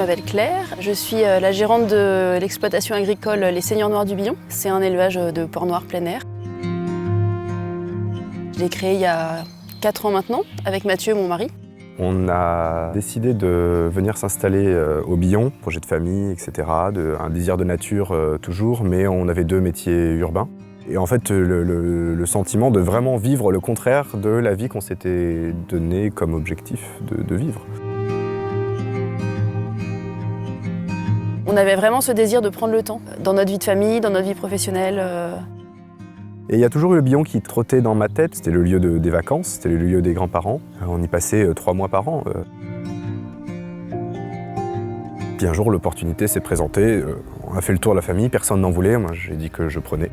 m'appelle Claire, je suis la gérante de l'exploitation agricole Les Seigneurs Noirs du Billon. C'est un élevage de porcs noirs plein air. Je l'ai créé il y a 4 ans maintenant, avec Mathieu, mon mari. On a décidé de venir s'installer au Billon, projet de famille, etc. Un désir de nature toujours, mais on avait 2 métiers urbains. Et en fait, le sentiment de vraiment vivre le contraire de la vie qu'on s'était donné comme objectif de vivre. On avait vraiment ce désir de prendre le temps, dans notre vie de famille, dans notre vie professionnelle. Et il y a toujours eu le Billon qui trottait dans ma tête. C'était le lieu des vacances, c'était le lieu des grands-parents. On y passait 3 mois par an. Puis un jour, l'opportunité s'est présentée. On a fait le tour de la famille, personne n'en voulait. Moi, j'ai dit que je prenais.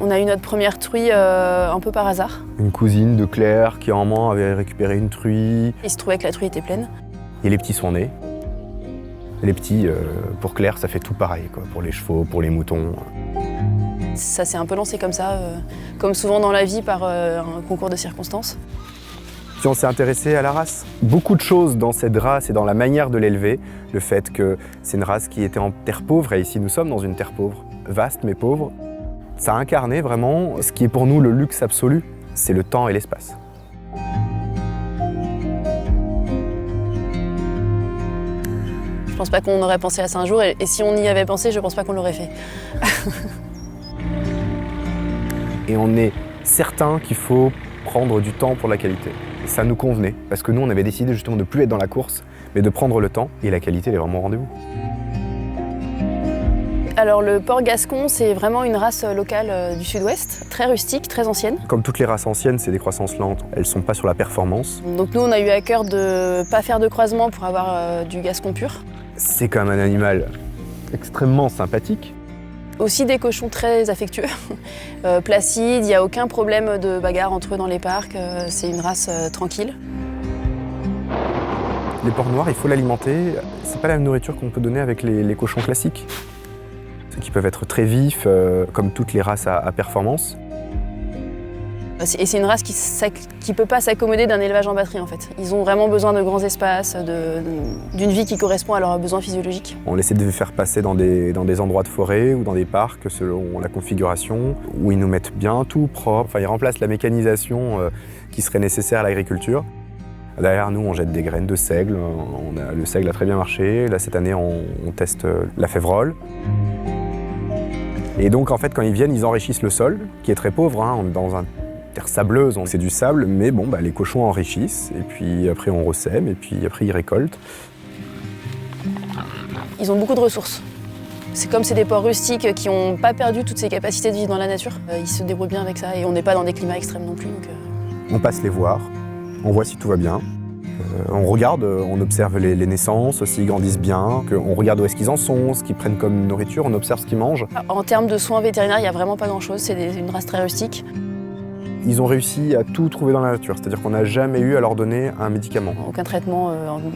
On a eu notre première truie un peu par hasard. Une cousine de Claire qui, en un moment, avait récupéré une truie. Il se trouvait que la truie était pleine. Et les petits sont nés. Les petits, pour Claire, ça fait tout pareil, quoi, pour les chevaux, pour les moutons. Ça s'est un peu lancé comme ça, comme souvent dans la vie, par un concours de circonstances. Puis on s'est intéressé à la race. Beaucoup de choses dans cette race et dans la manière de l'élever. Le fait que c'est une race qui était en terre pauvre, et ici nous sommes dans une terre pauvre, vaste mais pauvre. Ça a incarné vraiment ce qui est pour nous le luxe absolu, c'est le temps et l'espace. Je pense pas qu'on aurait pensé à ça un jour, et si on y avait pensé, je pense pas qu'on l'aurait fait. Et on est certain qu'il faut prendre du temps pour la qualité. Et ça nous convenait, parce que nous, on avait décidé justement de ne plus être dans la course, mais de prendre le temps, et la qualité, elle est vraiment au rendez-vous. Alors le porc gascon, c'est vraiment une race locale du sud-ouest, très rustique, très ancienne. Comme toutes les races anciennes, c'est des croissances lentes, elles ne sont pas sur la performance. Donc nous, on a eu à cœur de ne pas faire de croisement pour avoir du gascon pur. C'est quand même un animal extrêmement sympathique. Aussi des cochons très affectueux, placides, il n'y a aucun problème de bagarre entre eux dans les parcs, c'est une race tranquille. Les porcs noirs, il faut l'alimenter, c'est pas la même nourriture qu'on peut donner avec les cochons classiques. Ceux qui peuvent être très vifs, comme toutes les races à performance. Et c'est une race qui peut pas s'accommoder d'un élevage en batterie en fait. Ils ont vraiment besoin de grands espaces, d'une vie qui correspond à leurs besoins physiologiques. On essaie de les faire passer dans des endroits de forêt ou dans des parcs selon la configuration, où ils nous mettent bien tout propre. Enfin, ils remplacent la mécanisation qui serait nécessaire à l'agriculture. Derrière nous, on jette des graines de seigle. Le seigle a très bien marché. Là, cette année, on teste la févrole. Et donc, en fait, quand ils viennent, ils enrichissent le sol, qui est très pauvre, hein, dans un terre sableuse, c'est du sable, mais bon, les cochons enrichissent, et puis après on ressème, et puis après ils récoltent. Ils ont beaucoup de ressources. C'est comme c'est des porcs rustiques qui n'ont pas perdu toutes ces capacités de vivre dans la nature. Ils se débrouillent bien avec ça, et on n'est pas dans des climats extrêmes non plus. Donc On passe les voir, on voit si tout va bien. On regarde, on observe les naissances, s'ils grandissent bien, on regarde où est-ce qu'ils en sont, ce qu'ils prennent comme nourriture, on observe ce qu'ils mangent. En termes de soins vétérinaires, il n'y a vraiment pas grand-chose, c'est une race très rustique. Ils ont réussi à tout trouver dans la nature, c'est-à-dire qu'on n'a jamais eu à leur donner un médicament. Aucun traitement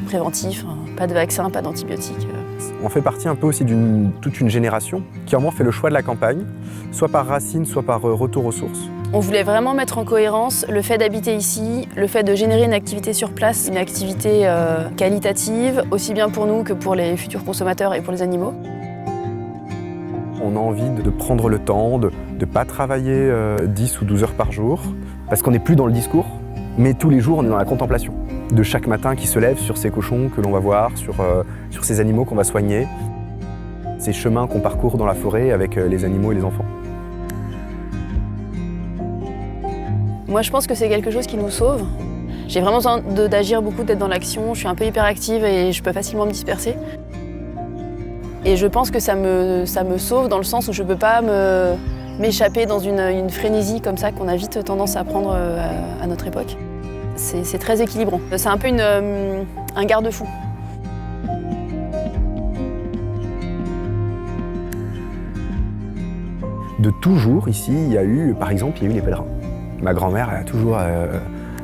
préventif, pas de vaccin, pas d'antibiotiques. On fait partie un peu aussi toute une génération qui a vraiment fait le choix de la campagne, soit par racine, soit par retour aux sources. On voulait vraiment mettre en cohérence le fait d'habiter ici, le fait de générer une activité sur place, une activité qualitative, aussi bien pour nous que pour les futurs consommateurs et pour les animaux. On a envie de prendre le temps, de ne pas travailler 10 ou 12 heures par jour, parce qu'on n'est plus dans le discours, mais tous les jours on est dans la contemplation. De chaque matin qui se lève sur ces cochons que l'on va voir, sur ces animaux qu'on va soigner, ces chemins qu'on parcourt dans la forêt avec les animaux et les enfants. Moi je pense que c'est quelque chose qui nous sauve. J'ai vraiment besoin d'agir beaucoup, d'être dans l'action, je suis un peu hyperactive et je peux facilement me disperser. Et je pense que ça me sauve dans le sens où je ne peux pas m'échapper dans une frénésie comme ça qu'on a vite tendance à prendre à notre époque. C'est très équilibrant. C'est un peu un garde-fou. De toujours, ici, il y a eu les pèlerins. Ma grand-mère a toujours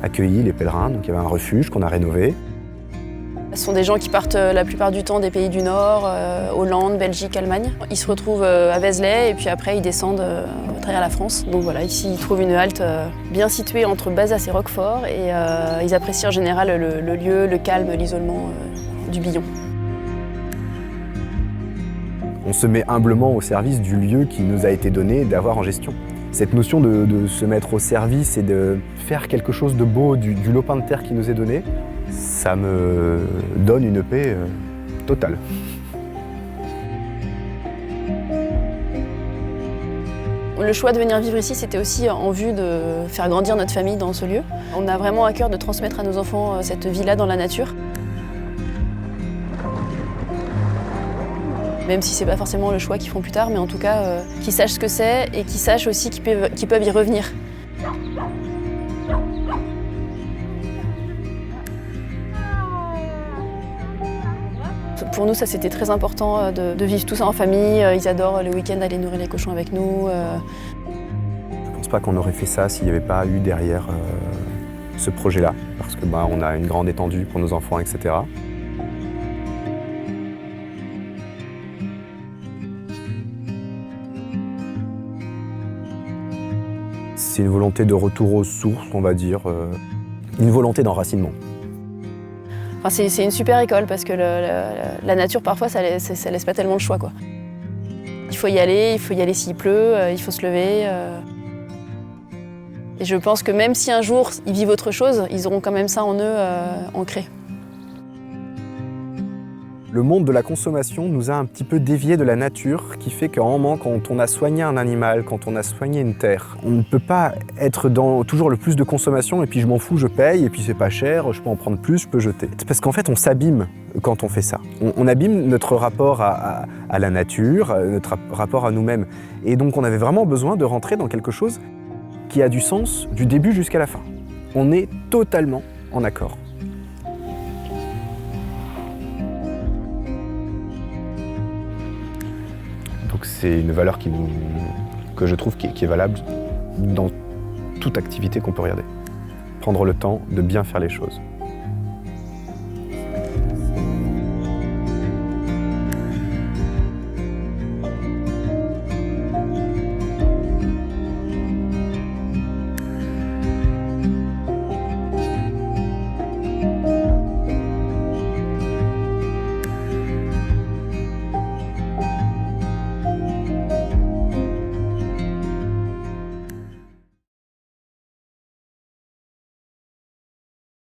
accueilli les pèlerins, donc il y avait un refuge qu'on a rénové. Ce sont des gens qui partent la plupart du temps des pays du Nord, Hollande, Belgique, Allemagne. Ils se retrouvent à Vézelay et puis après ils descendent à travers la France. Donc voilà, ici ils trouvent une halte bien située entre Bazas et Roquefort et ils apprécient en général le lieu, le calme, l'isolement. du Billon. On se met humblement au service du lieu qui nous a été donné d'avoir en gestion. Cette notion de se mettre au service et de faire quelque chose de beau du lopin de terre qui nous est donné, ça me donne une paix totale. Le choix de venir vivre ici, c'était aussi en vue de faire grandir notre famille dans ce lieu. On a vraiment à cœur de transmettre à nos enfants cette vie-là dans la nature. Même si c'est pas forcément le choix qu'ils font plus tard, mais en tout cas, qu'ils sachent ce que c'est et qu'ils sachent aussi qu'ils peuvent y revenir. Pour nous, ça c'était très important de vivre tout ça en famille. Ils adorent le week-end aller nourrir les cochons avec nous. Je ne pense pas qu'on aurait fait ça s'il n'y avait pas eu derrière ce projet-là, parce que on a une grande étendue pour nos enfants, etc. C'est une volonté de retour aux sources, on va dire, une volonté d'enracinement. Enfin, c'est une super école parce que la nature, parfois, ça laisse pas tellement le choix, quoi. Il faut y aller s'il pleut, il faut se lever. Et je pense que même si un jour ils vivent autre chose, ils auront quand même ça en eux, ancré. Le monde de la consommation nous a un petit peu déviés de la nature, qui fait qu'à un moment, quand on a soigné un animal, quand on a soigné une terre, on ne peut pas être dans toujours le plus de consommation et puis je m'en fous, je paye et puis c'est pas cher, je peux en prendre plus, je peux jeter. Parce qu'en fait, on s'abîme quand on fait ça. On abîme notre rapport à la nature, notre rapport à nous-mêmes. Et donc, on avait vraiment besoin de rentrer dans quelque chose qui a du sens du début jusqu'à la fin. On est totalement en accord. Donc c'est une valeur que je trouve qui est valable dans toute activité qu'on peut regarder. Prendre le temps de bien faire les choses.